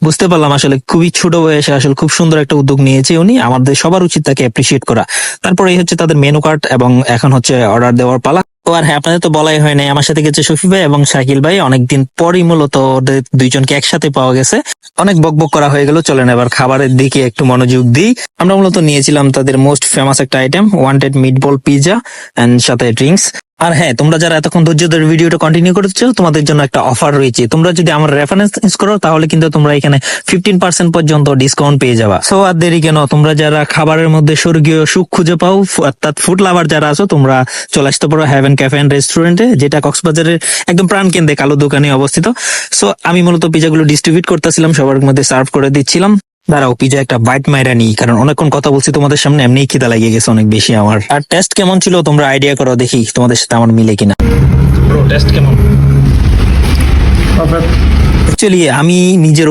বুঝতে পারলাম আসলে খুবই ছোট বয়সে আসলে খুব সুন্দর একটা উদ্যোগ নিয়েছে উনি, আমাদের সবার উচিত তাকে অ্যাপ্রিসিয়েট করা। তারপরে এই হচ্ছে তাদের মেনু কার্ড এবং এখন হচ্ছে অর্ডার দেওয়ার পালা। ও আর হ্যাঁ, আপনাদের তো বলাই হয় নাই, আমার সাথে গেছে শফি ভাই এবং শাকিল ভাই। অনেকদিন পরই মূলত ওদের দুইজনকে একসাথে পাওয়া গেছে। অনেক বকবক করা হয়ে গেল, চলেন এবার খাবারের দিকে একটু মনোযোগ দিই। আমরা মূলত নিয়েছিলাম তাদের মোস্ট ফেমাস একটা item, wanted meatball pizza and সাথে ড্রিঙ্কস। আর হ্যাঁ, তোমরা যারা এতক্ষণ ধৈর্য ধরে ভিডিওটা কন্টিনিউ করেছো, তোমাদের জন্য একটা অফার রয়েছে। তোমরা যদি আমার রেফারেন্স ইউজ করো তাহলে কিন্তু তোমরা এখানে 15% পর্যন্ত ডিসকাউন্ট পেয়ে যাবা। সো আর দেরি কেন, তোমরা যারা খাবারের মধ্যে স্বর্গীয় সুখ খুঁজে পাও, অর্থাৎ ফুড লাভার যারা আছো, তোমরা চলে আসতে পারো হেভেন ক্যাফে এন্ড রেস্টুরেন্টে, যেটা কক্সবাজারের একদম প্রাণ কেন্দ্রে কালো দোকানে অবস্থিত। সো আমি মূলত পিজাগুলো ডিস্ট্রিবিউট করতেছিলাম, সবার মধ্যে সার্ভ করে দিচ্ছিলাম। দাঁড়াও, পিজা একটা বাইট মাইরা নি, কারণ অনেকক্ষণ কথা বলছি তোমাদের সামনে, এমনি খিদা লাগিয়ে গেছে অনেক বেশি আমার। আর টেস্ট কেমন ছিল তোমরা আইডিয়া করো, দেখি তোমাদের সাথে আমার মিলে কিনা। ব্রো, টেস্ট কেমন? অ্যাকচুয়ালি আমি নিজের